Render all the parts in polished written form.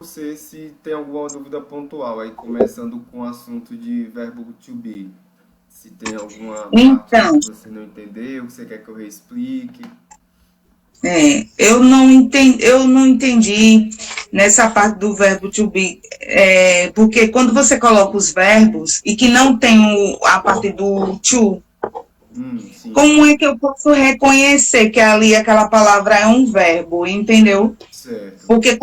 você se tem alguma dúvida pontual, aí começando com o assunto de verbo to be. Se tem alguma parte aí Então, que você não entendeu, que você quer que eu reexplique. eu não entendi nessa parte do verbo to be, porque quando você coloca os verbos e que não tem a parte do to, Sim, como é que eu posso reconhecer que ali aquela palavra é um verbo, entendeu? certo. Porque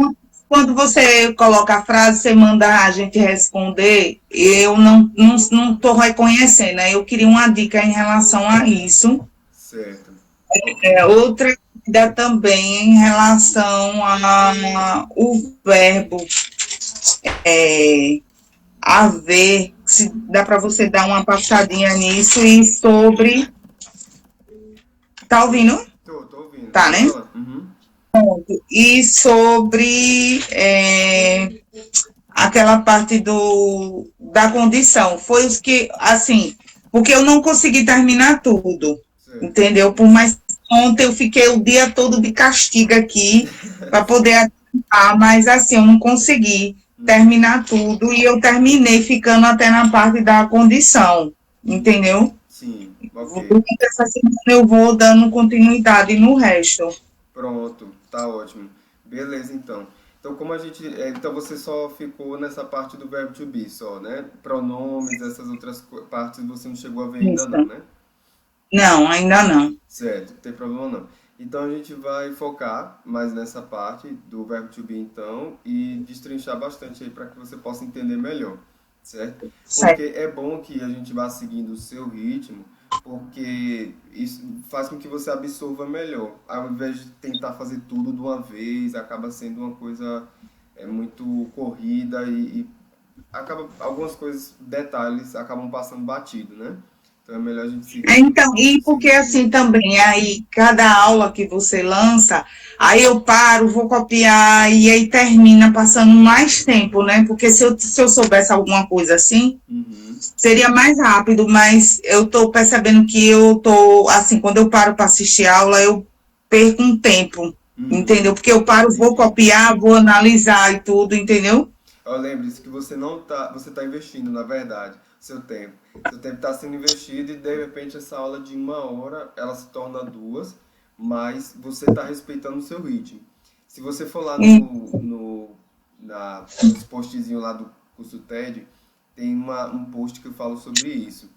quando você coloca a frase, você manda a gente responder, eu não estou reconhecendo, né? Eu queria uma dica em relação a isso. Certo. Ok. Outra dúvida também em relação a o verbo haver, se dá para você dar uma passadinha nisso e sobre. Tá ouvindo? Tô ouvindo, Tá, pode né? falar. Uhum. E sobre aquela parte da condição. Foi os que, assim, porque eu não consegui terminar tudo, Certo. entendeu? Por mais que ontem eu fiquei o dia todo de castigo aqui para poder adiantar, mas assim, eu não consegui Uhum. terminar tudo e eu terminei ficando até na parte da condição, entendeu? Sim, ok. Durante essa semana eu vou dando continuidade no resto. Pronto, tá ótimo. Beleza, então. Então, como a gente. Então, você só ficou nessa parte do verbo to be, só, né? Pronomes, essas outras partes você não chegou a ver ainda, não, Isso. né? Não, ainda não. Certo, não tem problema não. Então, a gente vai focar mais nessa parte do verbo to be, então, e destrinchar bastante aí para que você possa entender melhor, certo? Porque Certo. é bom que a gente vá seguindo o seu ritmo, porque isso faz com que você absorva melhor. Ao invés de tentar fazer tudo de uma vez, acaba sendo uma coisa muito corrida e acaba algumas coisas, detalhes acabam passando batido, né? Então é melhor a gente seguir Então, e porque esse. assim também, aí cada aula que você lança, aí eu paro, vou copiar e aí termina passando mais tempo, né? Porque se eu soubesse alguma coisa assim, Uhum, seria mais rápido, mas eu tô percebendo que eu tô, assim, quando eu paro para assistir aula, eu perco um tempo, entendeu? uhum, Porque eu paro, vou entendi. copiar, vou analisar e tudo, entendeu? Ó, lembre-se que você não tá, você está investindo, na verdade, seu tempo. Seu tempo está sendo investido e de repente essa aula de 1 hora ela se torna duas, mas você está respeitando o seu ritmo. Se você for lá E, nos postzinhos lá do curso TED, tem um post que eu falo sobre isso.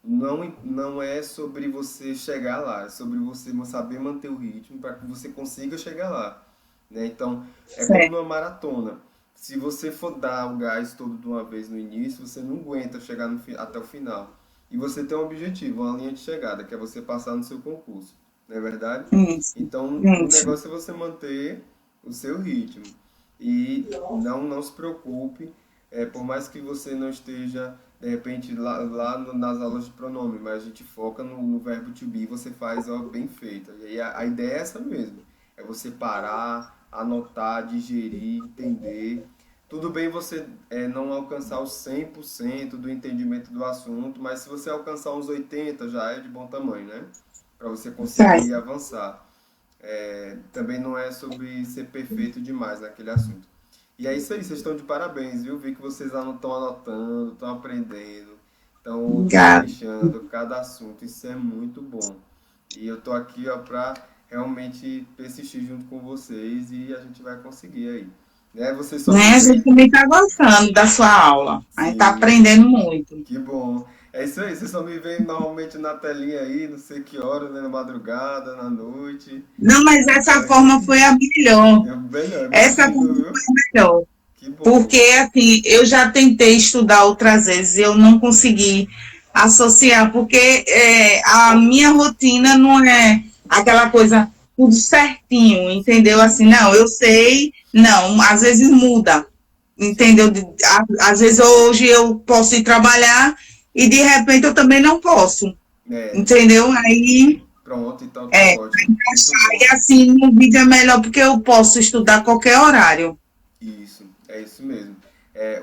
Não é sobre você chegar lá, é sobre você saber manter o ritmo para que você consiga chegar lá, né? Então, é como numa maratona. Se você for dar o gás todo de uma vez no início, você não aguenta chegar até o final. E você tem um objetivo, uma linha de chegada, que é você passar no seu concurso, não é verdade? isso, Então, o isso. negócio é você manter o seu ritmo. E não se preocupe, por mais que você não esteja, de repente, lá nas aulas de pronome, mas a gente foca no verbo to be, você faz ó, bem feito. E aí a ideia é essa mesmo, é você parar, anotar, digerir, entender. Tudo bem você não alcançar os 100% do entendimento do assunto, mas se você alcançar uns 80 já é de bom tamanho, né? Para você conseguir Certo. avançar. Também não é sobre ser perfeito demais naquele assunto. E é isso aí, vocês estão de parabéns, viu? Vi que vocês estão anotando, estão aprendendo, estão Obrigada. destrinchando cada assunto. Isso é muito bom. E eu tô aqui, ó, para realmente persistir junto com vocês e a gente vai conseguir aí. Né? Vocês só me Né? A gente veem. também está gostando da sua aula. A gente está Sim, aprendendo muito. que bom. É isso aí, vocês só me veem normalmente na telinha aí, não sei que hora, né? Na madrugada, na noite. Não, mas Eu tô essa forma aqui. foi a melhor. É melhor, Essa forma imagino, viu? foi a melhor. Que bom. Porque, assim, eu já tentei estudar outras vezes e eu não consegui associar, porque a minha rotina não é aquela coisa tudo certinho, entendeu? Assim, Sim, não, eu sei, não, às vezes muda, entendeu? sim. Às vezes hoje eu posso ir trabalhar e de repente eu também não posso, entendeu? Aí, Pronto, então tá ótimo. Muito aí bom. assim, no vídeo é melhor porque eu posso estudar a qualquer horário. Isso, é isso mesmo.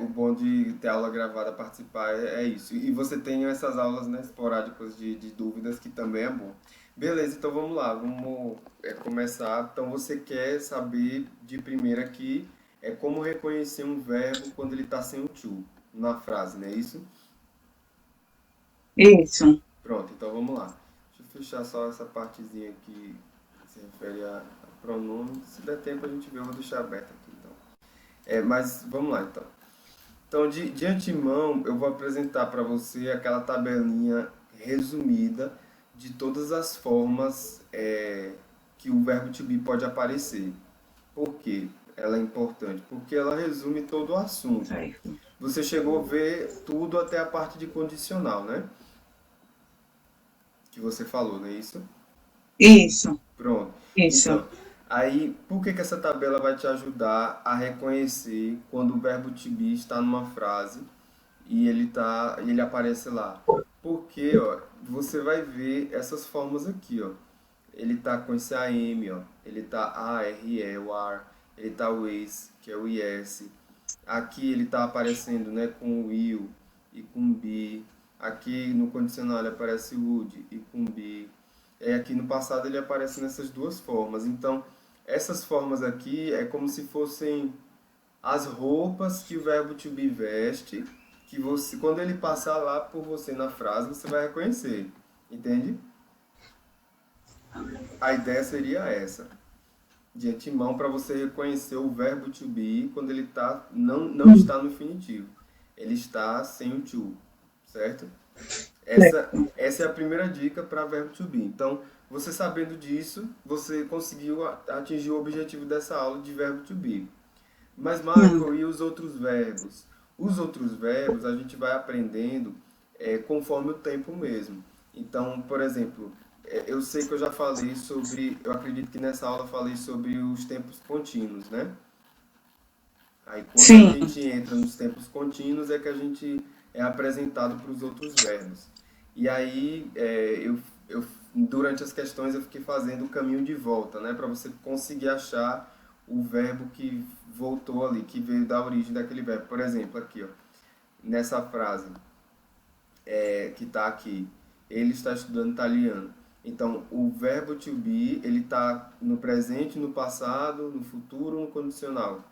O bom de ter aula gravada, participar, é isso. E você tem essas aulas, né, esporádicas de dúvidas, que também é bom. Beleza, então vamos lá, vamos começar. Então você quer saber de primeira aqui é como reconhecer um verbo quando ele está sem o to na frase, não é isso? Isso. Pronto, então vamos lá. Deixa eu fechar só essa partezinha aqui que se refere a pronome. Se der tempo a gente vê, eu vou deixar aberto aqui então. Mas vamos lá então. Então, de antemão, eu vou apresentar para você aquela tabelinha resumida de todas as formas que o verbo to be pode aparecer. Por quê? Ela é importante? Porque ela resume todo o assunto. Certo. Você chegou a ver tudo até a parte de condicional, né? Que você falou, não é isso? Isso. Pronto. Isso. Então, aí, por que essa tabela vai te ajudar a reconhecer quando o verbo to be está numa frase e ele aparece lá? Porque, ó, você vai ver essas formas aqui, ó. Ele tá com esse AM, ó. Ele tá ARE, o AR. Ele tá o is, que é o IS. Aqui ele tá aparecendo, né, com o will e com be. Aqui no condicional ele aparece would e com be. Aqui no passado ele aparece nessas duas formas. Então, essas formas aqui é como se fossem as roupas que o verbo to be veste, que você, quando ele passar lá por você na frase, você vai reconhecer. Entende? A ideia seria essa, de antemão, para você reconhecer o verbo to be quando ele não está no infinitivo. Ele está sem o to, certo? Essa é a primeira dica para verbo to be. Então, você sabendo disso, você conseguiu atingir o objetivo dessa aula de verbo to be. Mas, Michael, e os outros verbos? Os outros verbos a gente vai aprendendo conforme o tempo mesmo. Então, por exemplo, eu sei que eu já falei sobre, eu acredito que nessa aula eu falei sobre os tempos contínuos, né? Aí quando a Sim. gente entra nos tempos contínuos é que a gente é apresentado para os outros verbos. E aí durante as questões eu fiquei fazendo o caminho de volta, né? Para você conseguir achar o verbo que voltou ali, que veio da origem daquele verbo. Por exemplo, aqui, ó, nessa frase que está aqui, ele está estudando italiano. Então, o verbo to be, ele está no presente, no passado, no futuro, no condicional.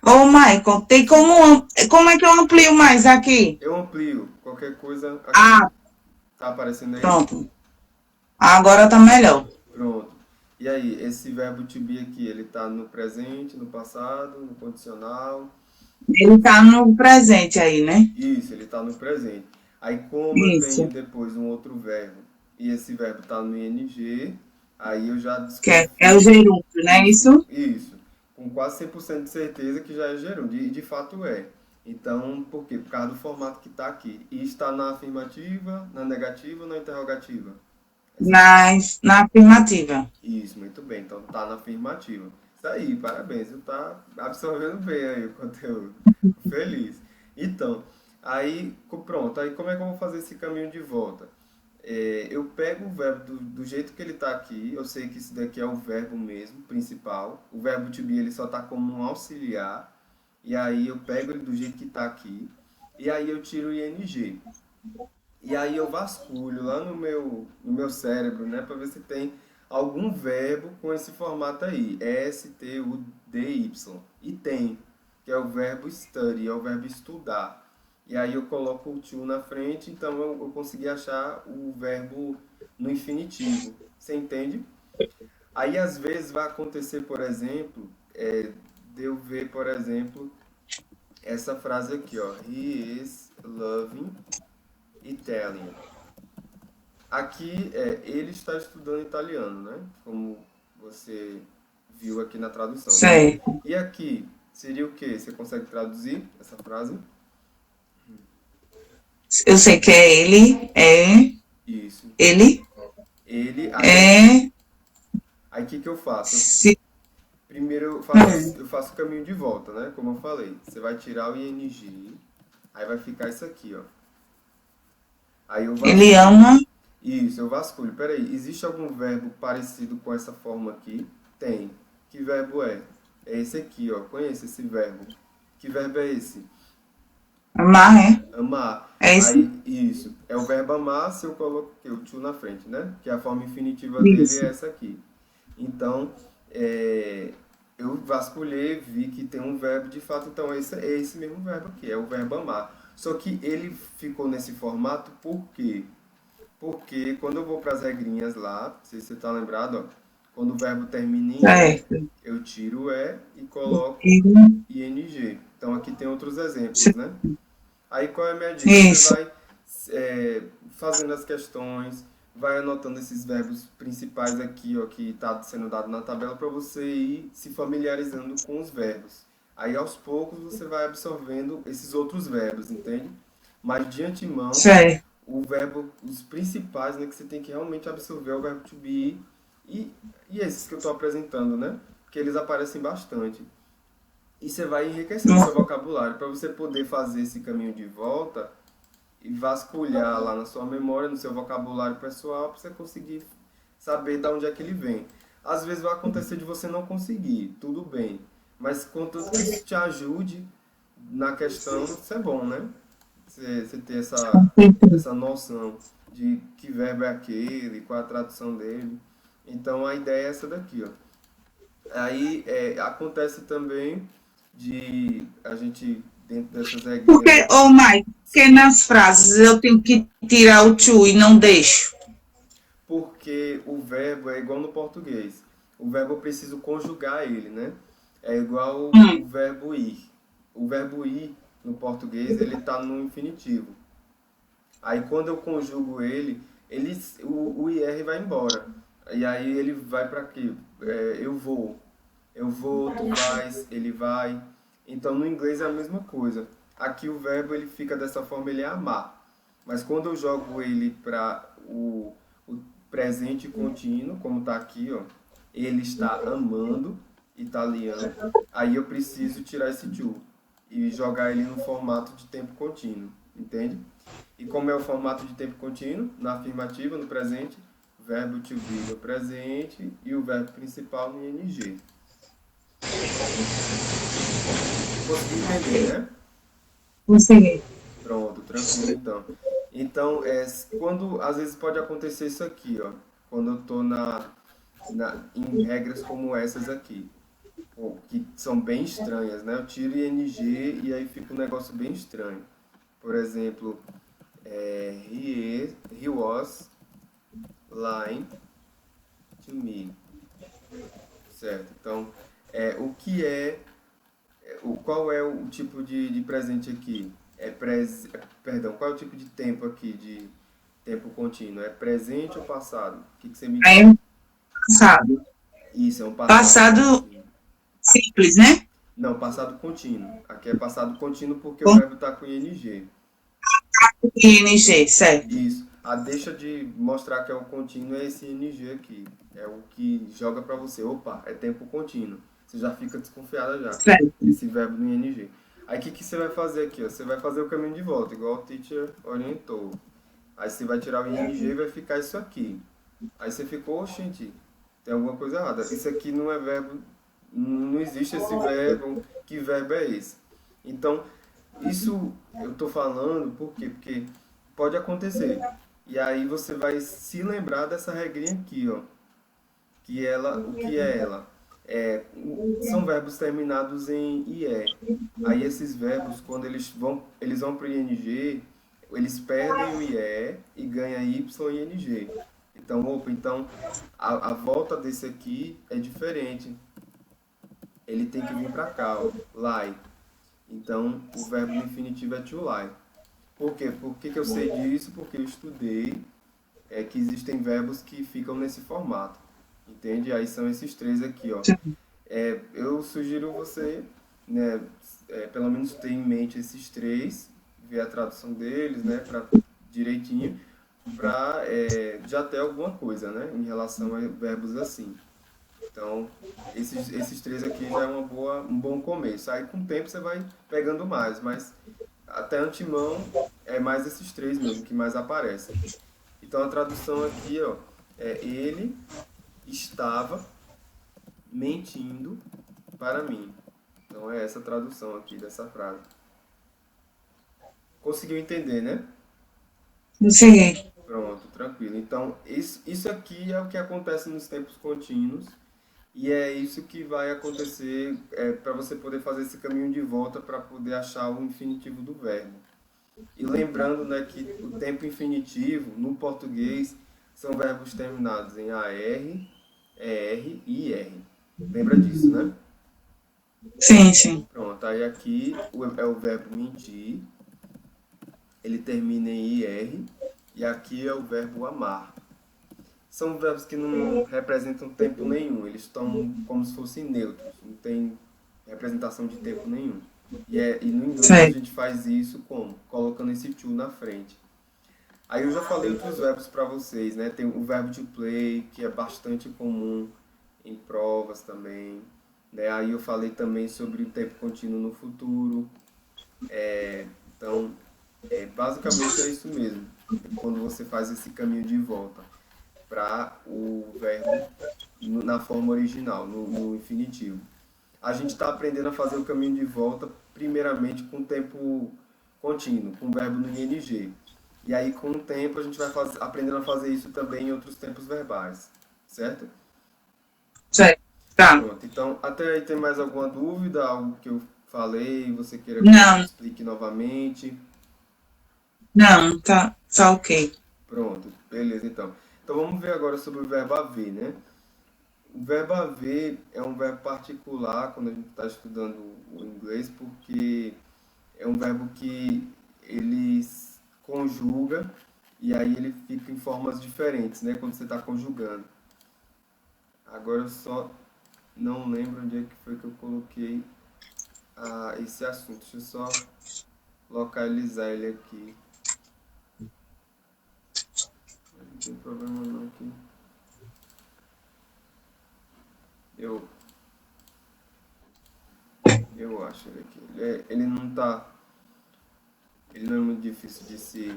Ô, Michael, tem como é que eu amplio mais aqui? Eu amplio qualquer coisa aqui. Ah, Tá aparecendo aí? pronto. Agora tá melhor. Pronto. E aí, esse verbo to be aqui, ele está no presente, no passado, no condicional. Ele tá no presente aí, né? Isso, ele está no presente. Aí, como eu tenho Isso. depois um outro verbo e esse verbo está no ing, aí eu já Que é o desconfio. gerúndio, né? Isso, Isso? isso. Com quase 100% de certeza que já é gerúndio. E de fato é. Então, por quê? Por causa do formato que está aqui. E está na afirmativa, na negativa ou na interrogativa? Na afirmativa. Isso, muito bem. Então tá na afirmativa. Isso aí, parabéns. Você tá absorvendo bem aí o conteúdo. Fico feliz. Então, aí, pronto. Aí como é que eu vou fazer esse caminho de volta? Eu pego o verbo do jeito que ele está aqui. Eu sei que isso daqui é o verbo mesmo, principal. O verbo to be ele só está como um auxiliar. E aí eu pego ele do jeito que está aqui. E aí eu tiro o ing. E aí eu vasculho lá no meu cérebro, né, para ver se tem algum verbo com esse formato aí, S-T-U-D-Y. E tem, que é o verbo study, é o verbo estudar. E aí eu coloco o to na frente, então eu consegui achar o verbo no infinitivo. Você entende? Aí às vezes vai acontecer, por exemplo, de eu ver, por exemplo, essa frase aqui, ó. He is loving Italian. Aqui ele está estudando italiano, né? Como você viu aqui na tradução. Certo. E aqui seria o quê? Você consegue traduzir essa frase? Eu sei que é Isso. ele Ele, é, aí o que que eu faço? se, Primeiro eu faço o caminho de volta, né? Como eu falei. Você vai tirar o ing, aí vai ficar isso aqui, ó. Aí eu ele vasculho. ama, Isso, eu vasculho. Peraí, existe algum verbo parecido com essa forma aqui? Tem. Que verbo é? É esse aqui, ó. Conheço esse verbo. Que verbo é esse? amar, Amar. é isso? Aí, isso. É o verbo amar se eu coloco aqui, o to na frente, né? Que a forma infinitiva dele é Isso. essa aqui. Então, é, eu vasculhei, vi que tem um verbo de fato, então é esse mesmo verbo aqui, é o verbo amar. Só que ele ficou nesse formato por quê? Porque quando eu vou para as regrinhas lá, não sei se você está lembrado, ó, quando o verbo termina em E, Certo. eu tiro o E e coloco ing. Então aqui tem outros exemplos, né? Aí qual é a minha dica? Você Isso. vai fazendo as questões, vai anotando esses verbos principais aqui, ó, que está sendo dado na tabela para você ir se familiarizando com os verbos. Aí aos poucos você vai absorvendo esses outros verbos, entende? Mas de antemão, Certo. o verbo, os principais, né, que você tem que realmente absorver é o verbo to be e, e esses que eu estou apresentando, né? Porque eles aparecem bastante. E você vai enriquecendo seu vocabulário para você poder fazer esse caminho de volta e vasculhar lá na sua memória, no seu vocabulário pessoal, para você conseguir saber de onde é que ele vem. Às vezes vai acontecer de você não conseguir, tudo bem. Mas contanto que isso te ajude na questão, isso é bom, né? Você ter essa noção de que verbo é aquele, qual a tradução dele. Então a ideia é essa daqui, ó. Aí acontece também de a gente, dentro dessas regrinhas Porque, ô aqui, Mike, porque sim, nas frases eu tenho que tirar o to e não deixo. porque o verbo é igual no português. O verbo eu preciso conjugar ele, né? É igual o Hum, verbo ir. O verbo ir no português ele está no infinitivo. Aí quando eu conjugo o IR vai embora. E aí ele vai para quê? Eu vou. Eu vou, tu vais, ele vai. Então no inglês é a mesma coisa. Aqui o verbo ele fica dessa forma, ele é amar. Mas quando eu jogo ele para o presente contínuo, como está aqui, ó, ele está amando, italiano, aí eu preciso tirar esse to e jogar ele no formato de tempo contínuo, entende? E como é o formato de tempo contínuo, na afirmativa, no presente, verbo to be no presente e o verbo principal no ing. Consegui entender, né? consegui. Pronto, tranquilo então. Então, quando às vezes pode acontecer isso aqui, ó, quando eu estou em regras como essas aqui, que são bem estranhas, né? Eu tiro ing e aí fica um negócio bem estranho. Por exemplo, he was lying to me, certo? Então, o que qual é o tipo de presente aqui? Perdão, qual é o tipo de tempo aqui, de tempo contínuo? É presente ou passado? O que você me Aí diz? é passado. Isso, é um passado Passado contínuo. simples, né? Não, passado contínuo. Aqui é passado contínuo porque o verbo está com ing. ING, certo. Isso. A deixa de mostrar que é o contínuo é esse ing aqui. É o que joga para você. Opa, é tempo contínuo. Você já fica desconfiada já. Certo. Esse verbo no ing. Aí o que você vai fazer aqui? Ó? Você vai fazer o caminho de volta, igual o teacher orientou. Aí você vai tirar o ing e vai ficar isso aqui. Aí você ficou, gente, tem alguma coisa errada. Isso aqui não é verbo, não existe esse verbo. Que verbo é esse? Então, isso eu estou falando por quê? Porque pode acontecer. E aí você vai se lembrar dessa regrinha aqui, ó. O que é ela? São verbos terminados em IE. Aí esses verbos, quando eles vão para o ING, eles perdem o IE e ganha Y e ING. Então a volta desse aqui é diferente. Ele tem que vir para cá, ó, lie. Então o verbo no infinitivo é to lie. Por quê? Por que eu sei disso? Porque eu estudei que existem verbos que ficam nesse formato. Entende? Aí são esses três aqui, ó. Eu sugiro você, né, pelo menos ter em mente esses três, ver a tradução deles, né, direitinho, para já ter alguma coisa, né, em relação a verbos assim. Então, esses três aqui já é um bom começo. Aí com o tempo você vai pegando mais, mas até antemão é mais esses três mesmo que mais aparecem. Então a tradução aqui, ó, ele estava mentindo para mim. Então é essa tradução aqui dessa frase. Conseguiu entender, né? Consegui. Pronto, tranquilo. Então, isso aqui é o que acontece nos tempos contínuos E é isso que vai acontecer para você poder fazer esse caminho de volta para poder achar o infinitivo do verbo. E lembrando, né, que o tempo infinitivo, no português, são verbos terminados em AR, ER e IR. Lembra disso, né? Sim, sim. Pronto, aí aqui é o verbo mentir, ele termina em IR, e aqui é o verbo amar. São verbos que não representam tempo nenhum, eles estão como se fossem neutros, não tem representação de tempo nenhum. E no inglês a Sei. gente faz isso como? Colocando esse to na frente. Aí eu já falei outros verbos para vocês, né? Tem o verbo to play, que é bastante comum em provas também, né? Aí eu falei também sobre o tempo contínuo no futuro. Então, basicamente é isso mesmo. Quando você faz esse caminho de volta para o verbo na forma original, no infinitivo. A gente está aprendendo a fazer o caminho de volta, primeiramente com tempo contínuo, com o verbo no ing. E aí, com o tempo, a gente vai aprendendo a fazer isso também em outros tempos verbais, certo? Sei. Tá. Pronto, então, até aí tem mais alguma dúvida, algo que eu falei, você queira que eu Não, explique novamente? não, tá ok. Pronto, beleza, então. Então, vamos ver agora sobre o verbo haver, né? O verbo haver é um verbo particular quando a gente está estudando o inglês, porque é um verbo que ele conjuga e aí ele fica em formas diferentes, né? Quando você está conjugando. Agora eu só não lembro onde é que foi que eu coloquei esse assunto. Deixa eu só localizar ele aqui. Não tem problema não aqui. Eu acho ele aqui. Ele não tá. Ele não é muito difícil de se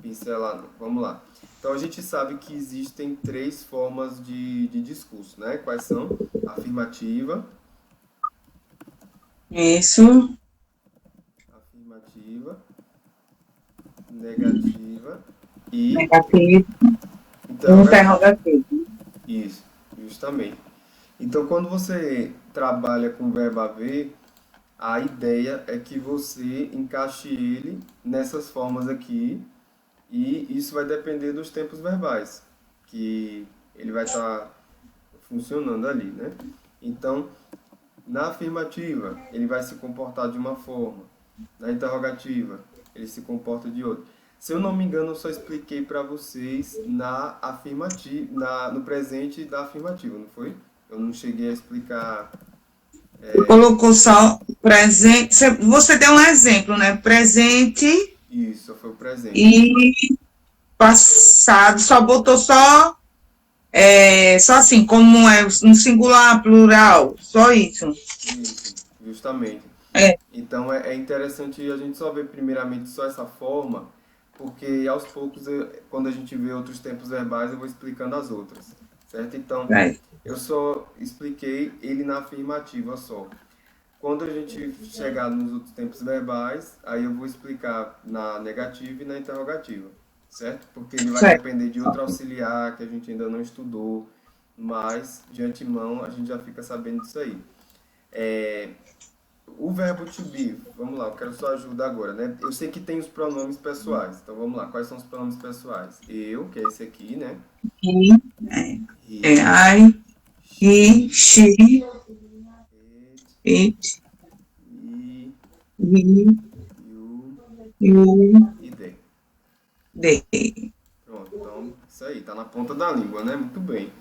pincelar, não. Vamos lá. Então a gente sabe que existem três formas de discurso, né? Quais são? Afirmativa, Isso, afirmativa, negativa e negativo, interrogativa. interrogativo. Isso, justamente. Então, quando você trabalha com o verbo haver, a ideia é que você encaixe ele nessas formas aqui e isso vai depender dos tempos verbais, que ele vai estar funcionando ali, né? Então, na afirmativa, ele vai se comportar de uma forma. Na interrogativa, ele se comporta de outra. Se eu não me engano, eu só expliquei para vocês na afirmativa, no presente da afirmativa, não foi? Eu não cheguei a explicar. Colocou só presente. Você deu um exemplo, né? Presente Isso, só foi o presente. e passado. Só botou só assim, como é no singular, plural. Só isso. Isso, justamente. É, Então é interessante a gente só ver primeiramente só essa forma, porque aos poucos, quando a gente vê outros tempos verbais, eu vou explicando as outras, certo? Então, é. eu só expliquei ele na afirmativa só. Quando a gente chegar nos outros tempos verbais, aí eu vou explicar na negativa e na interrogativa, certo? Porque ele vai Certo. depender de outro auxiliar que a gente ainda não estudou, mas de antemão a gente já fica sabendo disso aí. O verbo to be, vamos lá, eu quero sua ajuda agora, né? Eu sei que tem os pronomes pessoais, então vamos lá, quais são os pronomes pessoais? Eu, que é esse aqui, né? E, He, I, he, she, she, it, it, he, he, you you, e they. they. Pronto, então isso aí, tá na ponta da língua, né? Muito bem.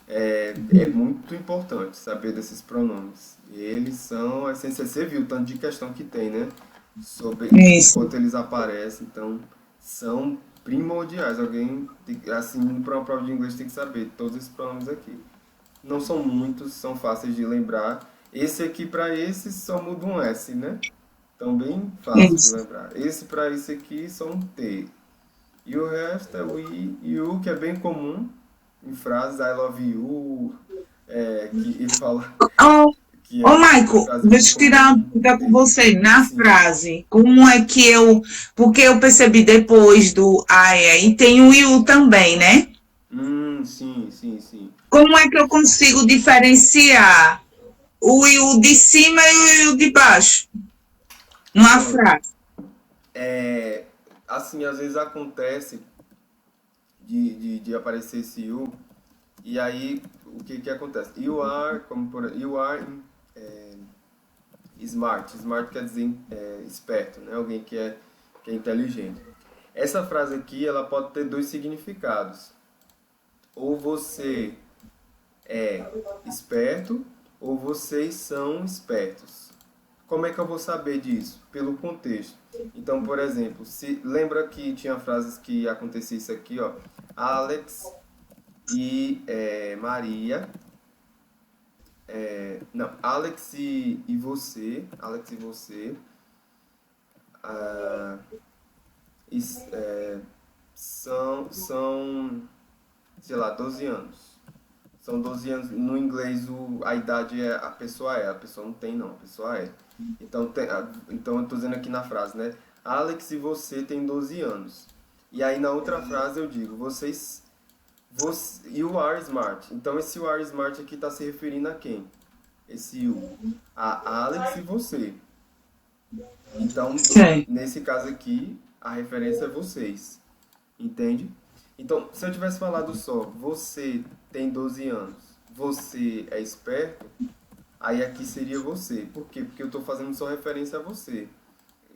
É muito importante saber desses pronomes. Eles são a essência. Você viu o tanto de questão que tem, né? Sobre Isso. enquanto eles aparecem, então são primordiais. Alguém, assim, para uma prova de inglês tem que saber todos esses pronomes aqui. Não são muitos, são fáceis de lembrar. Esse aqui para esse só muda um S, né? Então bem fácil de Isso. lembrar. Esse para esse aqui só um T. E o resto é o I e o que é bem comum em frases, I love you, que ele fala Oh, que Ô, é Maico, frase bem deixa eu tirar uma comum. dúvida com você. Na Sim. frase, como é que eu. Porque eu percebi depois do I aí, tem o you também, né? Sim, sim, sim. como é que eu consigo diferenciar o you de cima e o you de baixo numa Pronto. frase? É, assim, às vezes acontece de aparecer esse you, e aí o que acontece? You are, you are smart. Smart quer dizer esperto, né? Alguém que é inteligente. Essa frase aqui, ela pode ter dois significados. Ou você é esperto, ou vocês são espertos. Como é que eu vou saber disso? Pelo contexto. Então, por exemplo, se lembra que tinha frases que acontecia isso aqui, ó. Alex e Maria. Não, Alex e você ah, is- é, são, sei lá, 12 anos. São 12 anos. No inglês, a idade é a pessoa é. A pessoa não tem, não. A pessoa é. Então, então eu tô dizendo aqui na frase, né? Alex e você tem 12 anos. E aí na outra frase eu digo, you are smart. Então esse you are smart aqui está se referindo a quem? Esse you. A Alex e você. Então, Sim. nesse caso aqui, a referência é vocês. Entende? Então, se eu tivesse falado só, você tem 12 anos, você é esperto, aí aqui seria você. Por quê? Porque eu estou fazendo só referência a você.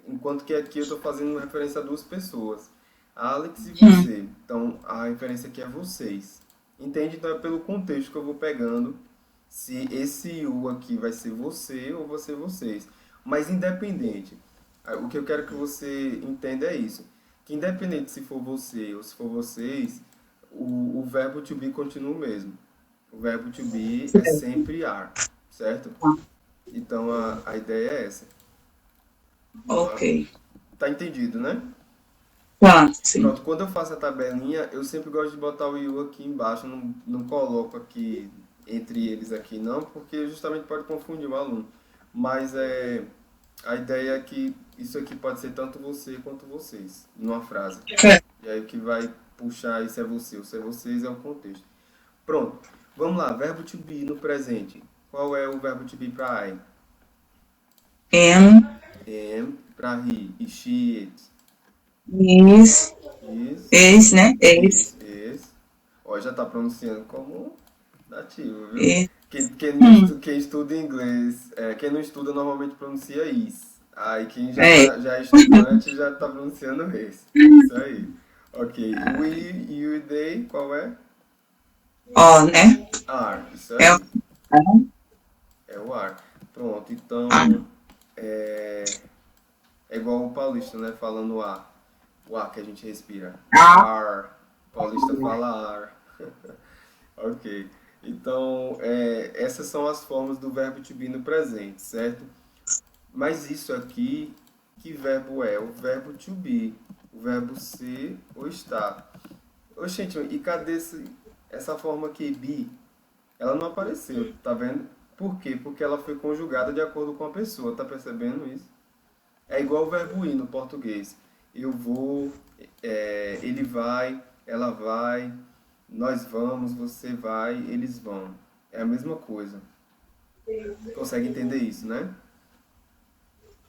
Enquanto que aqui eu estou fazendo referência a duas pessoas. A Alex e você. Então, a referência aqui é vocês. Entende? Então, é pelo contexto que eu vou pegando se esse you aqui vai ser você ou vai ser vocês. Mas independente, o que eu quero que você entenda é isso. Que independente se for você ou se for vocês, o verbo to be continua o mesmo. O verbo to be é sempre are, certo? Então a ideia é essa. Ok. Tá entendido, né? Tá, sim. Pronto, quando eu faço a tabelinha, eu sempre gosto de botar o you aqui embaixo, não coloco aqui entre eles aqui não, porque justamente pode confundir o aluno. Mas a ideia é que isso aqui pode ser tanto você quanto vocês, numa frase. É. E aí o que vai puxar isso é você, o ser vocês é o contexto. Pronto, vamos lá, verbo to be no presente. Qual é o verbo to be para I? Am, Am, para he, e she, it. is, Is, is, né? is, Is, is. Ó, já tá pronunciando como nativo, viu? is. Quem estuda inglês, quem não estuda normalmente pronuncia is. Aí quem É. já é estudante já tá pronunciando is. Isso aí. Ok. We, you e they, qual é? Ó, né? Are. Isso É o aí. É o are. Pronto, ah, então é igual o paulista, né? Falando ar. O ar que a gente respira. ah, Ar. O paulista fala ar. Ok. Então, essas são as formas do verbo to be no presente, certo? Mas isso aqui, que verbo é? O verbo to be. O verbo ser ou estar. Oxente, e cadê essa forma aqui, be? Ela não apareceu, tá vendo? Por quê? Porque ela foi conjugada de acordo com a pessoa, tá percebendo isso? É igual o verbo ir no português. Eu vou, ele vai, ela vai, nós vamos, você vai, eles vão. É a mesma coisa. Consegue entender isso, né?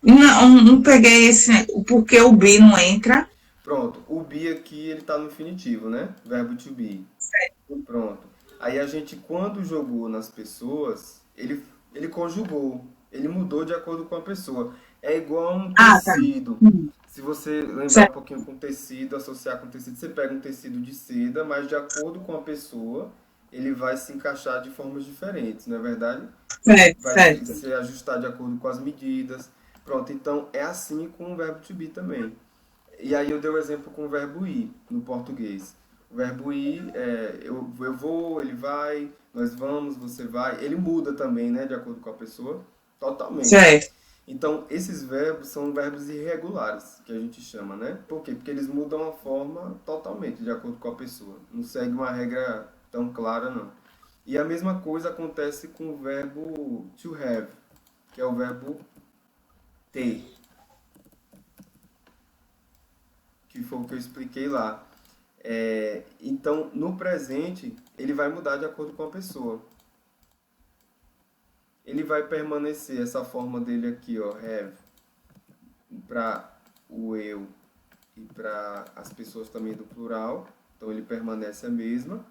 não peguei esse, porque o B não entra. Pronto, o be aqui ele tá no infinitivo, né? Verbo to be. Pronto. Aí a gente, quando jogou nas pessoas, ele conjugou. Ele mudou de acordo com a pessoa. É igual um Ah, tá. tecido. Se você lembrar um Certo. pouquinho com tecido, associar com tecido, você pega um tecido de seda, mas de acordo com a pessoa, ele vai se encaixar de formas diferentes, não é verdade? Certo, Vai certo. se ajustar de acordo com as medidas. Pronto, então é assim com o verbo to be também. E aí eu dei o exemplo com o verbo ir no português. O verbo ir, eu vou, ele vai, nós vamos, você vai. Ele muda também, né, de acordo com a pessoa, totalmente. Certo. Então, esses verbos são verbos irregulares, que a gente chama, né? Por quê? Porque eles mudam a forma totalmente, de acordo com a pessoa. Não segue uma regra tão clara, não. E a mesma coisa acontece com o verbo to have, que é o verbo ter, que foi o que eu expliquei lá. Então, no presente, ele vai mudar de acordo com a pessoa. Ele vai permanecer essa forma dele aqui, ó, have, para o eu e para as pessoas também do plural. Então, ele permanece a mesma.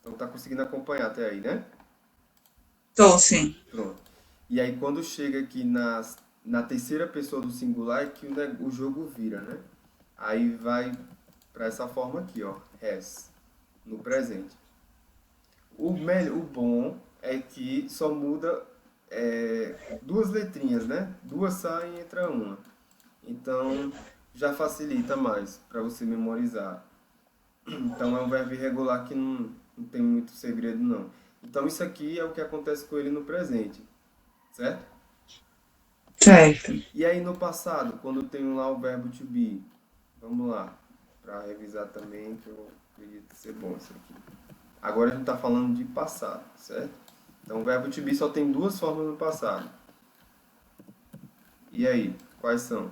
Então, tá conseguindo acompanhar até aí, né? Tô, sim. Pronto. E aí, quando chega aqui na terceira pessoa do singular, é que o jogo vira, né? Aí vai para essa forma aqui, ó, has, no presente. O bom é que só muda duas letrinhas, né? Duas saem e entra uma. Então, já facilita mais para você memorizar. Então, é um verbo irregular que não tem muito segredo, não. Então, isso aqui é o que acontece com ele no presente, certo? Certo. E aí, no passado, quando eu tenho lá o verbo to be, vamos lá, para revisar também, que eu acredito ser bom isso aqui. Agora a gente está falando de passado, certo? Então, o verbo to be só tem duas formas no passado. E aí, quais são?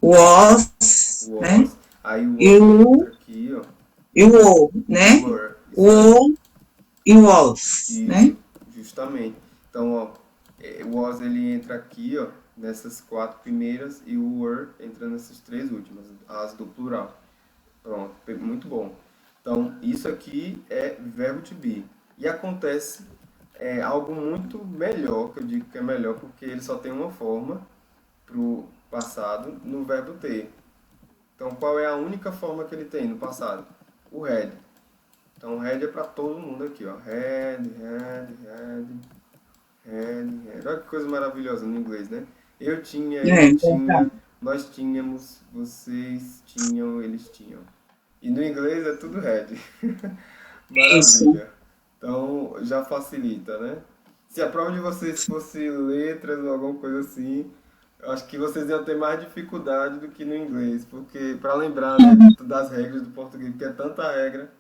Was, né? Was. Aí o E o entra aqui, ó. e o, né? Were. O e was, né? Justamente. Então, ó, o was ele entra aqui, ó, nessas quatro primeiras e o were entra nessas três últimas, as do plural. Pronto, muito bom. Então, isso aqui é verbo to be. E acontece algo muito melhor, que eu digo que é melhor porque ele só tem uma forma para o passado no verbo ter. Então, qual é a única forma que ele tem no passado? O had. Então, had é para todo mundo aqui, ó. Had. Olha que coisa maravilhosa no inglês, né? Eu tinha, ele tinha, nós tínhamos, vocês tinham, eles tinham. E no inglês é tudo had. Isso. Maravilha. Então, já facilita, né? Se a prova de vocês fosse letras ou alguma coisa assim, eu acho que vocês iam ter mais dificuldade do que no inglês, porque para lembrar, né, das regras do português, porque é tanta regra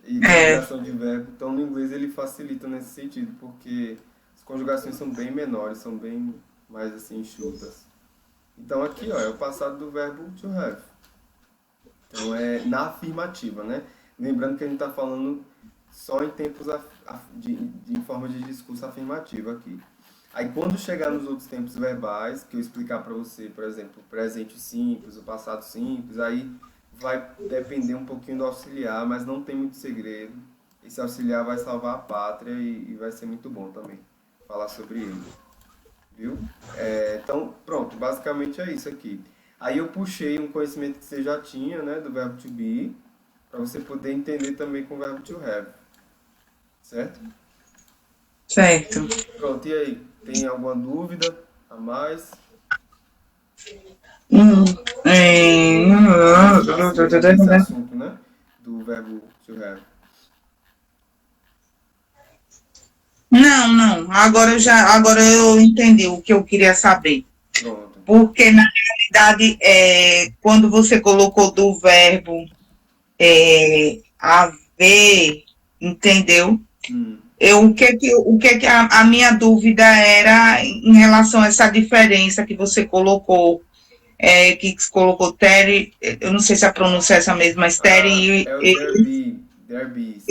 e conjugação de verbo, então no inglês ele facilita nesse sentido, porque as conjugações são bem menores, são bem mais assim enxutas. Então aqui, ó, é o passado do verbo to have. Então é na afirmativa, né? Lembrando que a gente está falando só em tempos em forma de discurso afirmativo aqui. Aí quando chegar nos outros tempos verbais, que eu explicar para você, por exemplo, o presente simples, o passado simples, aí vai depender um pouquinho do auxiliar, mas não tem muito segredo. Esse auxiliar vai salvar a pátria e vai ser muito bom também falar sobre ele. Viu? Então, pronto, basicamente é isso aqui. Aí eu puxei um conhecimento que você já tinha, né, do verbo to be, para você poder entender também com o verbo to have. Certo? Certo. Pronto, e aí? Tem alguma dúvida a mais? Esse assunto, né? Do verbo to have. Não. Agora eu entendi o que eu queria saber. Pronto. Porque, na realidade, quando você colocou do verbo haver, entendeu? O que a minha dúvida era em relação a essa diferença que você colocou, que colocou Terry, eu não sei se a pronúncia é essa mesma, mas Terry... É o there be.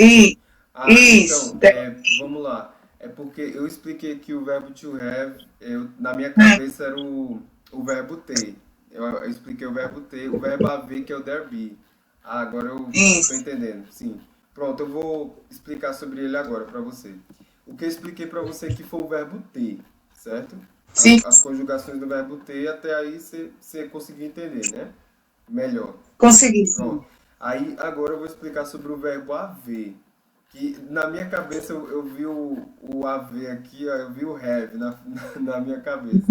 Isso. Então, vamos lá. É porque eu expliquei que o verbo to have, na minha cabeça era o verbo ter. Eu expliquei o verbo ter, o verbo haver, que é o there be. Agora eu estou entendendo, sim. Pronto, eu vou explicar sobre ele agora para você. O que eu expliquei para você aqui foi o verbo ter, certo? Sim. As conjugações do verbo ter, até aí você conseguiu entender, né? Melhor. Consegui. Pronto. Aí agora eu vou explicar sobre o verbo haver. Que na minha cabeça eu vi o haver aqui, ó, eu vi o have na minha cabeça.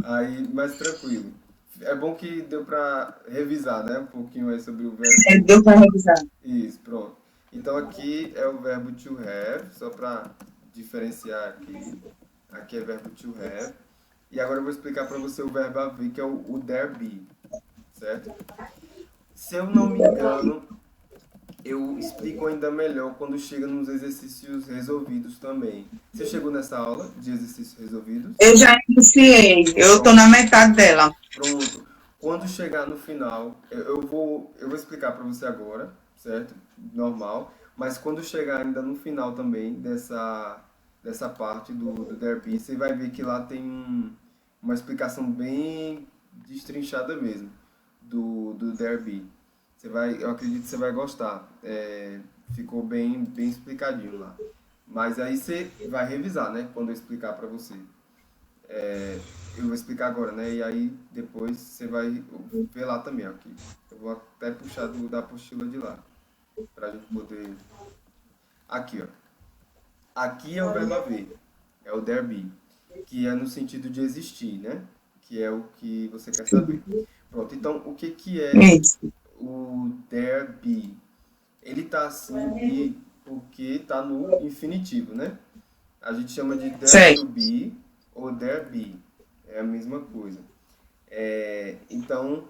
Aí, mas tranquilo. É bom que deu para revisar, né? Um pouquinho aí sobre o verbo. Deu para revisar. Isso, pronto. Então aqui é o verbo to have, só para diferenciar aqui. Aqui é verbo to have. E agora eu vou explicar para você o verbo haver, que é o there be, certo? Se eu não me engano, eu explico ainda melhor quando chega nos exercícios resolvidos também. Você chegou nessa aula de exercícios resolvidos? Eu já iniciei, eu estou na metade dela. Pronto. Quando chegar no final, eu vou explicar para você agora, certo? Normal. Mas quando chegar ainda no final também dessa parte do Derby, você vai ver que lá tem uma explicação bem destrinchada mesmo do Derby. Eu acredito que você vai gostar. Ficou bem explicadinho lá. Mas aí você vai revisar, né? Quando eu explicar para você. Eu vou explicar agora, né? E aí depois você vai ver lá também, ó, aqui. Eu vou até puxar da apostila de lá, pra gente poder... Aqui, ó. Aqui é o verbo haver, é o there be, que é no sentido de existir, né? Que é o que você quer saber. Pronto, então o que que é Isso. o there be? Ele tá assim be porque tá no infinitivo, né? A gente chama de there to Certo. be ou there be. É a mesma coisa. Então,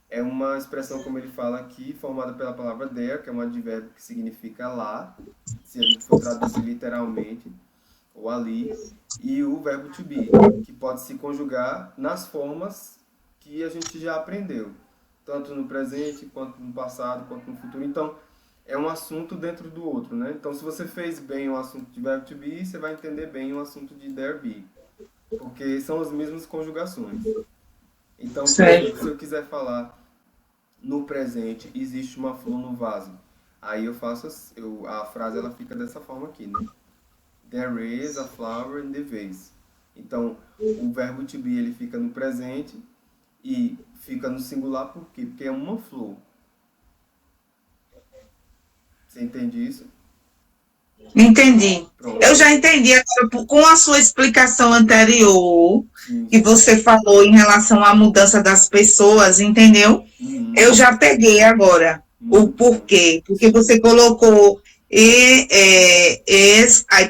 é uma expressão, como ele fala aqui, formada pela palavra there, que é um advérbio que significa lá, se a gente for traduzir literalmente, ou ali, e o verbo to be, que pode se conjugar nas formas que a gente já aprendeu, tanto no presente, quanto no passado, quanto no futuro. Então, é um assunto dentro do outro, né? Então, se você fez bem o assunto de verbo to be, você vai entender bem o assunto de there be, porque são as mesmas conjugações. Então, por exemplo, se Certo. eu quiser falar no presente existe uma flor no vaso, aí eu faço a frase ela fica dessa forma aqui, né? There is a flower in the vase. Então, o verbo to be ele fica no presente e fica no singular por quê? Porque é uma flor. Você entende isso? Entendi. Pronto. Eu já entendi agora, com a sua explicação anterior, Sim, que sim. você falou em relação à mudança das pessoas, entendeu? Uhum. Eu já peguei agora o Muito bom. porquê. Porque você colocou aí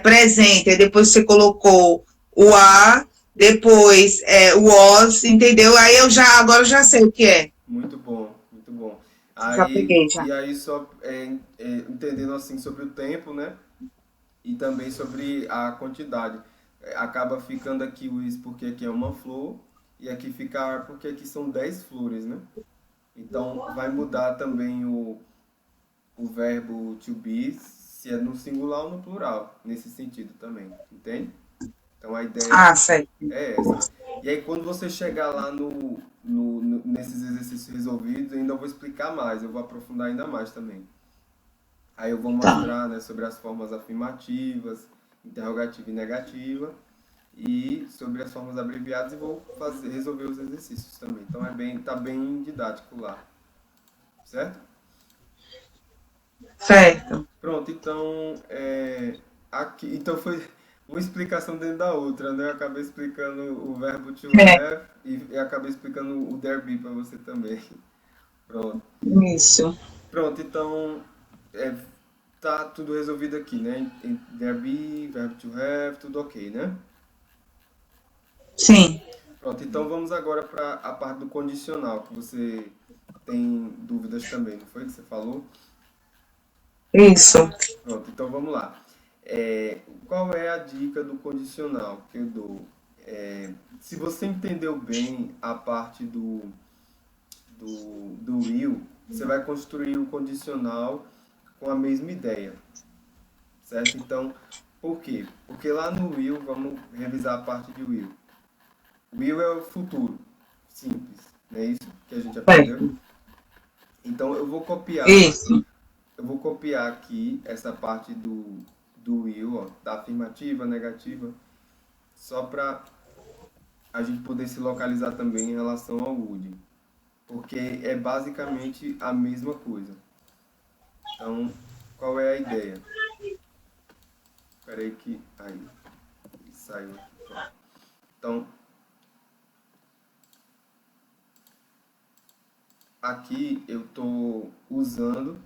presente, aí depois você colocou o a, depois o was, entendeu? Aí agora eu já sei o que é. Muito bom, muito bom. Já Aí, peguei, já. e aí só entendendo assim sobre o tempo, né? E também sobre a quantidade. Acaba ficando aqui o is porque aqui é uma flor e aqui fica ar porque aqui são 10 flores, né? Então vai mudar também o verbo to be se é no singular ou no plural, nesse sentido também, entende? Então a ideia Ah, certo. é essa. E aí quando você chegar lá nesses exercícios resolvidos, eu ainda vou explicar mais, eu vou aprofundar ainda mais também. Aí eu vou Tá. mostrar, né, sobre as formas afirmativas, interrogativa e negativa, e sobre as formas abreviadas e vou resolver os exercícios também. Então tá bem didático lá, certo? Certo. Pronto, então aqui, então foi uma explicação dentro da outra, né? Eu acabei explicando o verbo to É, have e acabei explicando o there be para você também. Pronto. isso. Pronto, então é, tá tudo resolvido aqui, né? There be, verbo to have, tudo ok, né? Sim. Pronto, então vamos agora para a parte do condicional, que você tem dúvidas também, não foi que você falou? Isso. Pronto, então vamos lá. Qual é a dica do condicional que eu dou? Se você entendeu bem a parte do will, você vai construir o condicional com a mesma ideia, certo? Então, por quê? Porque lá no will, vamos revisar a parte de will. Will é o futuro, simples, não é isso que a gente aprendeu? Certo. Então Isso. eu vou copiar aqui essa parte do will, ó, da afirmativa, negativa, só para a gente poder se localizar também em relação ao would, porque é basicamente a mesma coisa. Então, qual é a ideia? Espera aí que... Aí, saiu aqui. Pronto. Então, aqui eu estou usando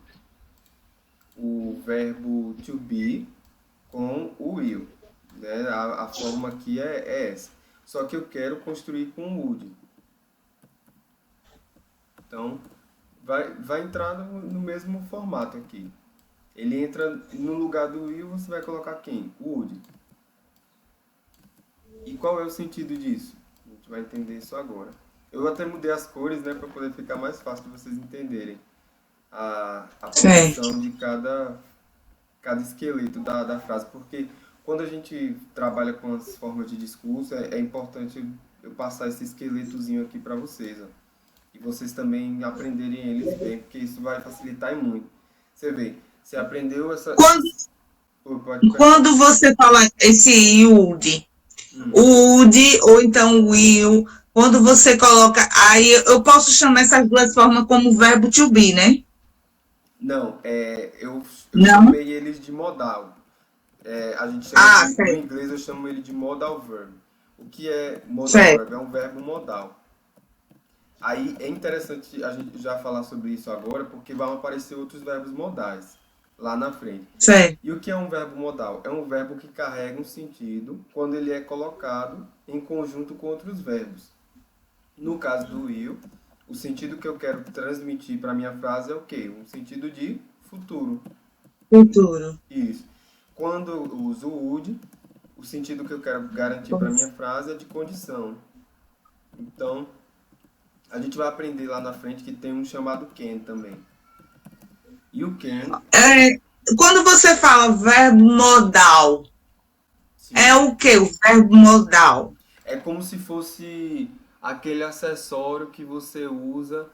o verbo to be com o will, né? A forma aqui é essa. Só que eu quero construir com o would. Então, vai entrar no mesmo formato aqui. Ele entra no lugar do will, você vai colocar quem? O would. E qual é o sentido disso? A gente vai entender isso agora. Eu até mudei as cores, né, para poder ficar mais fácil de vocês entenderem a Certo. posição de cada esqueleto da frase, porque quando a gente trabalha com as formas de discurso, é importante eu passar esse esqueletozinho aqui para vocês, ó, e vocês também aprenderem eles bem, porque isso vai facilitar e muito. Você vê, você aprendeu Quando, Pô, pode falar. quando você fala esse would, o Hum. would ou então o will, quando você coloca, aí eu posso chamar essas duas formas como verbo to be, né? Não, eu Não? chamei eles de modal. A gente chama Ah, no certo, inglês eu chamo ele de modal verb. O que é modal certo, verb? É um verbo modal. Aí é interessante a gente já falar sobre isso agora, porque vão aparecer outros verbos modais lá na frente. certo, E o que é um verbo modal? É um verbo que carrega um sentido quando ele é colocado em conjunto com outros verbos. No caso do will, o sentido que eu quero transmitir para minha frase é o quê? Um sentido de futuro. futuro. Isso. Quando eu uso o would, o sentido que eu quero garantir para minha frase é de condição. Então, a gente vai aprender lá na frente que tem um chamado can também. E o can, É, quando você fala verbo modal, é sim, o que o verbo modal? é como se fosse aquele acessório que você usa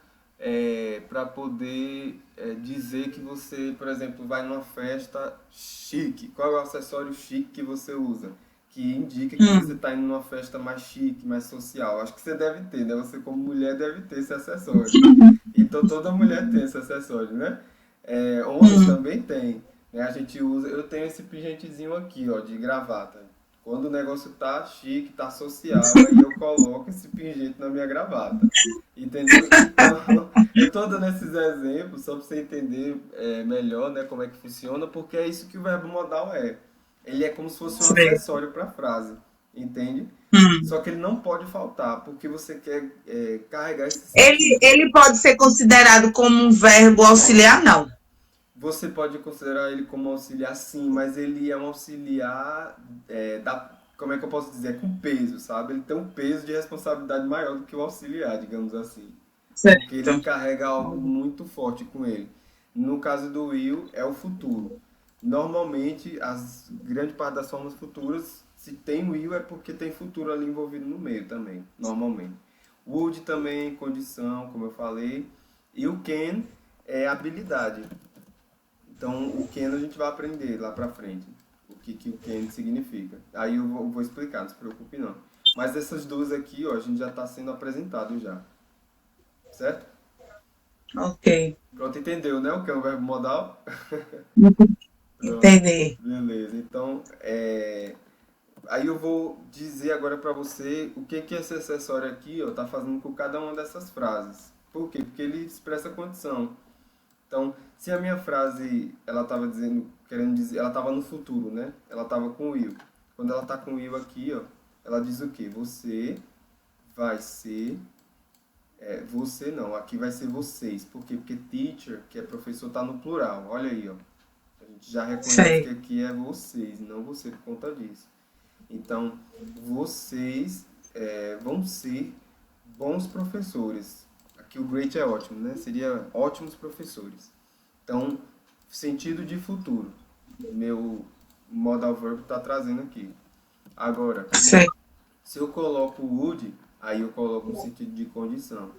para poder dizer que você, por exemplo, vai numa festa chique. Qual é o acessório chique que você usa? Que indica que você Hum, está indo numa festa mais chique, mais social. Acho que você deve ter, né? Você como mulher deve ter esse acessório. Então toda mulher tem esse acessório, né? Homens hum. também tem, né? A gente usa. Eu tenho esse pingentezinho aqui, ó, de gravata. Quando o negócio tá chique, tá social, aí eu coloco esse pingente na minha gravata. Entendeu? Então, eu tô dando esses exemplos só para você entender melhor, né, como é que funciona, porque é isso que o verbo modal é. Ele é como se fosse um Certo. acessório para a frase, entende? Hum. Só que ele não pode faltar, porque você quer carregar esse Ele, sentido. ele pode ser considerado como um verbo auxiliar, não. Você pode considerar ele como auxiliar, sim, mas ele é um auxiliar como é que eu posso dizer, com peso, sabe? Ele tem um peso de responsabilidade maior do que o auxiliar, digamos assim, porque ele Certo. carrega algo muito forte com ele. No caso do will, é o futuro. Normalmente, as grande parte das formas futuras, se tem will é porque tem futuro ali envolvido no meio também, normalmente. Would também, condição, como eu falei, e o can é habilidade. Então, o can a gente vai aprender lá pra frente. O que o can significa. Aí eu vou explicar, não se preocupe não. Mas essas duas aqui, ó, a gente já está sendo apresentado já. Certo? Ok. Pronto, entendeu, né? O que é um verbo modal? Pronto, Entender. beleza. Então, aí eu vou dizer agora pra você o que que esse acessório aqui, ó, tá fazendo com cada uma dessas frases. Por quê? Porque ele expressa condição. Então, se a minha frase, ela estava dizendo, querendo dizer, ela estava no futuro, né? Ela estava com o will. Quando ela está com o will aqui, ó, ela diz o quê? Você vai ser, você não, aqui vai ser vocês. Por quê? Porque teacher, que é professor, está no plural. Olha aí, ó. A gente já reconhece que Sei. aqui é vocês, não você por conta disso. Então, vocês vão ser bons professores. Aqui o great é ótimo, né? Seria ótimos professores. Então, sentido de futuro. Meu modal verb está trazendo aqui. Agora, Sei. se eu coloco would, aí eu coloco um sentido de condição.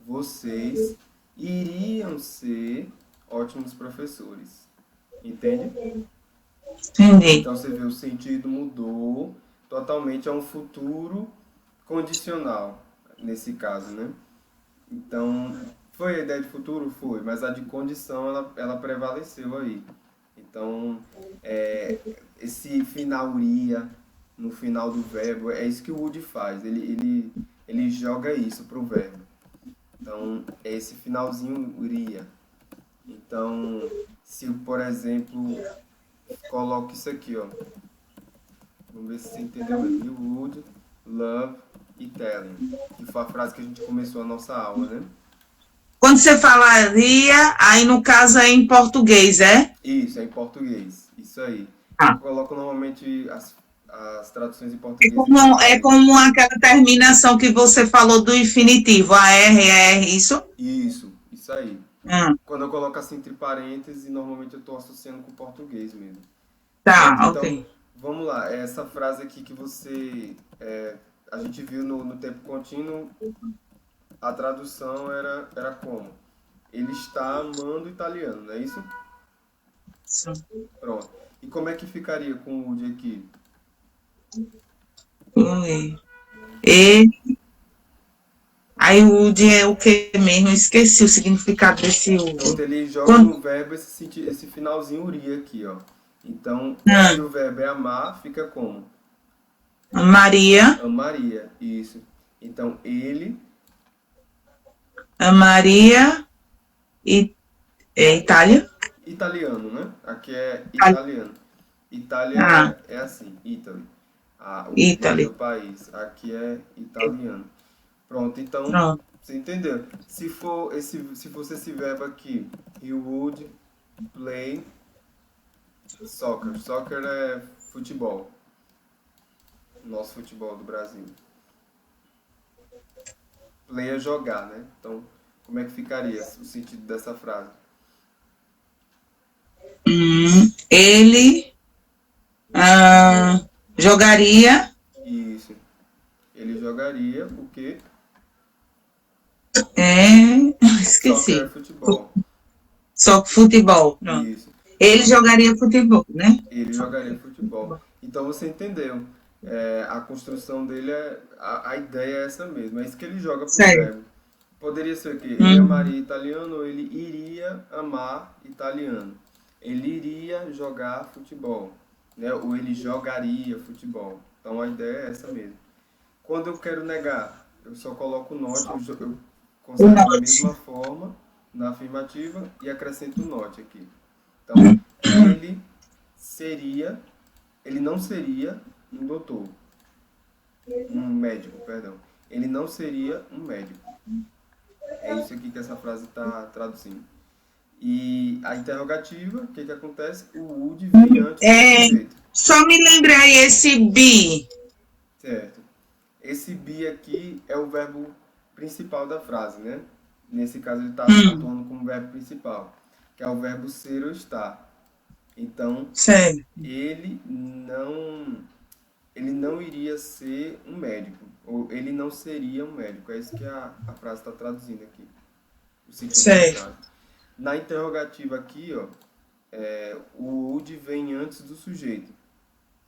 Vocês iriam ser ótimos professores. Entende? Entendi. Então você vê o sentido mudou totalmente a um futuro condicional, nesse caso, né? Então, foi a ideia de futuro? Foi, mas a de condição ela prevaleceu aí. Então, esse final iria no final do verbo, é isso que o Woody faz, ele joga isso pro verbo. Então, é esse finalzinho iria. Então, se eu, por exemplo, coloco isso aqui, ó. Vamos ver se você entendeu mesmo. You would love Italian. Que foi a frase que a gente começou a nossa aula, né? Quando você falaria, aí no caso é em português, é? Isso, é em português. Isso aí. Eu Ah, coloco normalmente as traduções em É português. como, é como aquela terminação que você falou do infinitivo, AR, isso? Isso aí. Hum, Quando eu coloco assim entre parênteses, normalmente eu estou associando com o português mesmo. Pronto, tá, então, ok. vamos lá. Essa frase aqui que a gente viu no tempo contínuo, a tradução era como? Ele está amando o italiano, não é isso? Isso. Pronto. E como é que ficaria com o would aqui? Oi. E aí o would é o que mesmo? Eu esqueci o significado desse Pronto, would. ele joga Quando, no verbo esse finalzinho uri aqui, ó. Então, se ah, o verbo é amar, fica como? Maria, Amaria, isso. Então, ele, a Maria e Itália? italiano, né? Aqui é italiano. Itália Ah, é assim, Italy. O nome do Italy. país. Aqui é italiano. Pronto, então, Pronto. você entendeu? Se fosse esse verbo aqui, he would play soccer. Soccer é futebol. Nosso futebol do Brasil. Play é jogar, né? Então, como é que ficaria o sentido dessa frase? Ele jogaria. Isso. Ele jogaria o quê? Soccer é Esqueci. futebol. Só futebol. Pronto. Isso. Ele jogaria futebol, né? Ele jogaria futebol. Então você entendeu. A construção dele a ideia é essa mesmo. É isso que ele joga pro Certo. verbo. Poderia ser o quê? Ele Hum, amaria italiano ou ele iria amar italiano. Ele iria jogar futebol, né? Ou ele jogaria futebol. Então a ideia é essa mesmo. Quando eu quero negar, eu só coloco o not, eu o conservo a norte. mesma forma na afirmativa e acrescento o not aqui. Então, ele seria, ele não seria um doutor, um médico, perdão. Ele não seria um médico. É isso aqui que essa frase está traduzindo. E a interrogativa, o que acontece? O would vem antes do É, sujeito, só me lembra aí esse be. certo? Esse be aqui é o verbo principal da frase, né? Nesse caso ele está Hum, atuando como verbo principal, que é o verbo ser ou estar. Então, certo. ele não ele não iria ser um médico, ou ele não seria um médico. É isso que a frase está traduzindo aqui, o sentido da Certo. frase. Na interrogativa aqui, ó, o would vem antes do sujeito.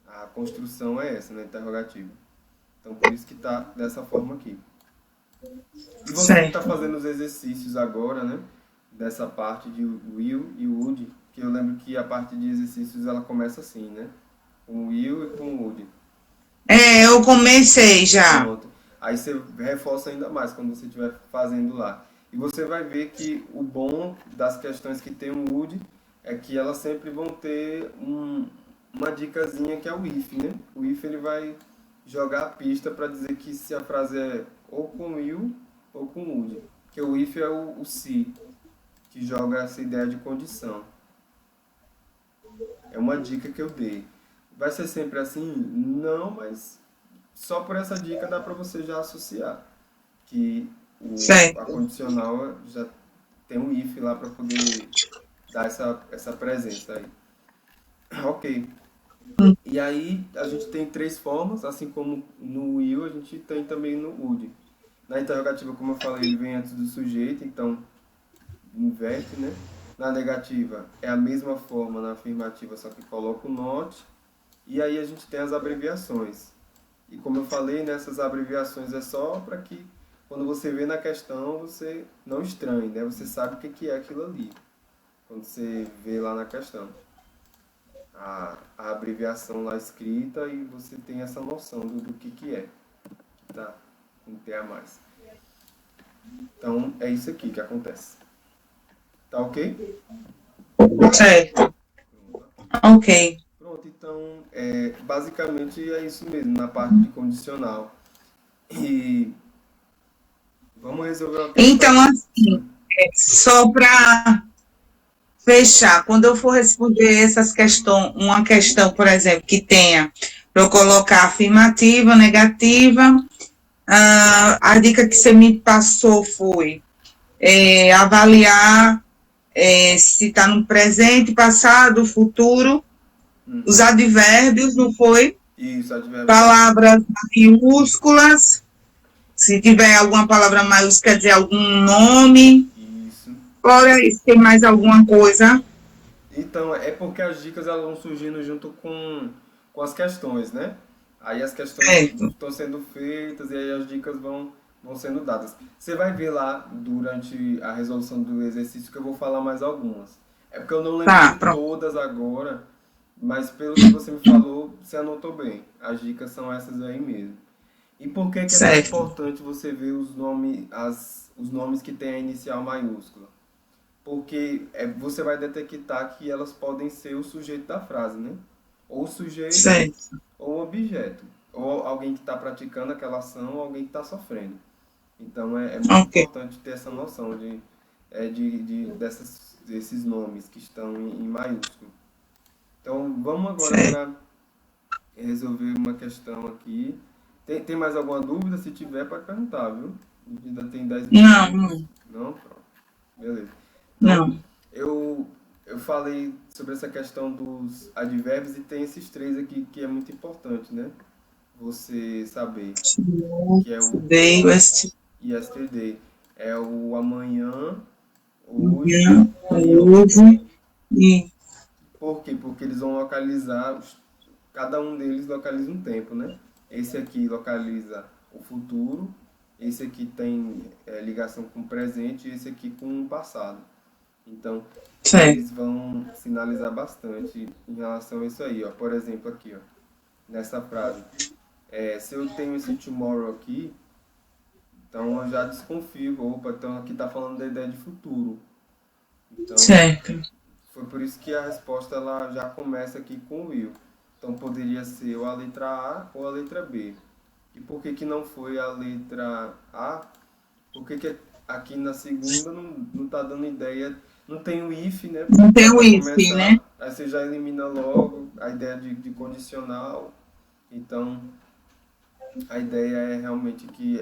A construção é essa, na interrogativa. Então, por isso que está dessa forma aqui. E você que está Certo. fazendo os exercícios agora, né, dessa parte de will e would, que eu lembro que a parte de exercícios ela começa assim, né? Com will e com would. Eu comecei já. Pronto. Aí você reforça ainda mais quando você estiver fazendo lá. E você vai ver que o bom das questões que tem o would é que elas sempre vão ter uma dicasinha que é o if, né? O if ele vai jogar a pista para dizer que se a frase é ou com will ou com would. Porque o if é o se, que joga essa ideia de condição. É uma dica que eu dei. Vai ser sempre assim? Não, mas só por essa dica dá para você já associar que a Certo. condicional já tem um if lá para poder dar essa presença aí. Ok. E aí a gente tem três formas, assim como no will a gente tem também no would. Na interrogativa, como eu falei, ele vem antes do sujeito, então inverte, né? Na negativa é a mesma forma na afirmativa, só que coloca o not. E aí a gente tem as abreviações. E como eu falei, nessas abreviações é só para que quando você vê na questão, você não estranhe, né? Você sabe o que é aquilo ali. Quando você vê lá na questão. A abreviação lá escrita e você tem essa noção do que é. Tá? Não tem a mais. Então, é isso aqui que acontece. Tá ok? Certo. Ok. Pronto, então, basicamente é isso mesmo, na parte de condicional. E vamos resolver uma Então, questão. assim, só para fechar, quando eu for responder essas questões, uma questão, por exemplo, que tenha para eu colocar afirmativa, negativa. A dica que você me passou foi avaliar se está no presente, passado, futuro, os advérbios, não foi? Isso, advérbio. Palavras maiúsculas, se tiver alguma palavra maiúscula, quer dizer algum nome. Isso. Olha, se tem mais alguma coisa. Então, é porque as dicas elas vão surgindo junto com as questões, né? Aí as questões estão sendo feitas e aí as dicas vão sendo dadas. Você vai ver lá durante a resolução do exercício que eu vou falar mais algumas. É porque eu não lembro de todas agora, mas pelo que você me falou, você anotou bem. As dicas são essas aí mesmo. E por que é tão importante você ver os nomes que têm a inicial maiúscula? Porque você vai detectar que elas podem ser o sujeito da frase, né? Ou o sujeito, ou o objeto. Ou alguém que está praticando aquela ação, ou alguém que está sofrendo. Então, é muito importante ter essa noção desses nomes que estão em maiúsculo. Então, vamos agora para resolver uma questão aqui. Tem mais alguma dúvida? Se tiver, pode perguntar, viu? Ainda tem 10 minutos. Não? Pronto. Beleza. Então, Não. Eu falei sobre essa questão dos advérbios e tem esses 3 aqui que é muito importante, né? Você saber. Que é o yesterday. É o amanhã, hoje e ontem. Por quê? Porque eles vão localizar, cada um deles localiza um tempo, né? Esse aqui localiza o futuro, esse aqui tem ligação com o presente e esse aqui com o passado. Então, eles vão sinalizar bastante em relação a isso aí, ó. Por exemplo, aqui, ó, nessa frase. Se eu tenho esse tomorrow aqui, então eu já desconfio. Opa, então aqui está falando da ideia de futuro. Então, foi por isso que a resposta ela já começa aqui com o will. Então poderia ser ou a letra A ou a letra B. E por que não foi a letra A? Porque aqui na segunda não está dando ideia. Não tem o if, né? Não tem o if, né? Aí você já elimina logo a ideia de condicional. Então, a ideia é realmente que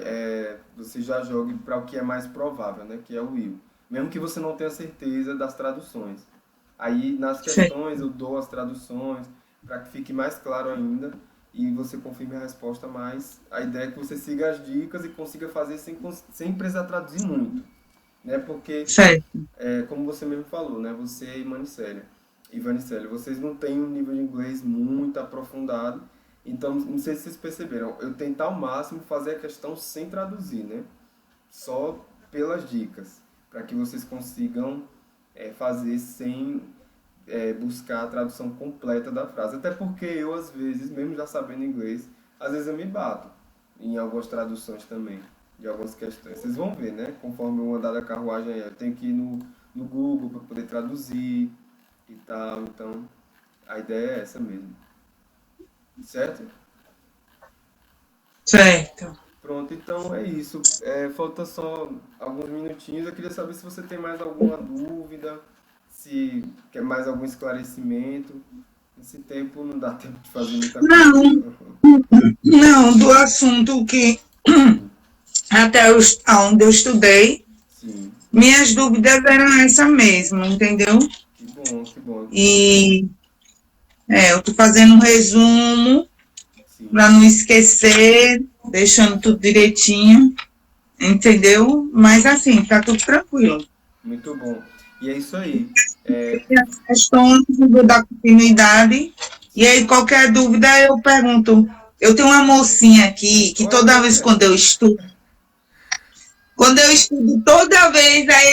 você já jogue para o que é mais provável, né? Que é o will. Mesmo que você não tenha certeza das traduções. Aí, nas questões, eu dou as traduções para que fique mais claro ainda e você confirme a resposta, mas a ideia é que você siga as dicas e consiga fazer sem precisar traduzir muito. Né? Porque, como você mesmo falou, né? Você e Vanicélia, vocês não têm um nível de inglês muito aprofundado, então, não sei se vocês perceberam, eu tentar ao máximo fazer a questão sem traduzir, né? Só pelas dicas, para que vocês consigam fazer sem buscar a tradução completa da frase. Até porque eu, às vezes, mesmo já sabendo inglês, às vezes eu me bato em algumas traduções também, de algumas questões. Vocês vão ver, né? Conforme eu andar da carruagem, eu tenho que ir no Google para poder traduzir e tal. Então, a ideia é essa mesmo. Certo? Pronto, então é isso. Falta só alguns minutinhos. Eu queria saber se você tem mais alguma dúvida, se quer mais algum esclarecimento. Nesse tempo não dá tempo de fazer muita coisa. Não, do assunto que até onde eu estudei, minhas dúvidas eram essa mesmo, entendeu? Que bom. E eu estou fazendo um resumo para não esquecer, deixando tudo direitinho, entendeu? Mas assim, tá tudo tranquilo. Muito bom. E é isso aí. As questões, eu vou dar continuidade. E aí, qualquer dúvida, eu pergunto. Eu tenho uma mocinha aqui que toda vez quando eu estudo, toda vez aí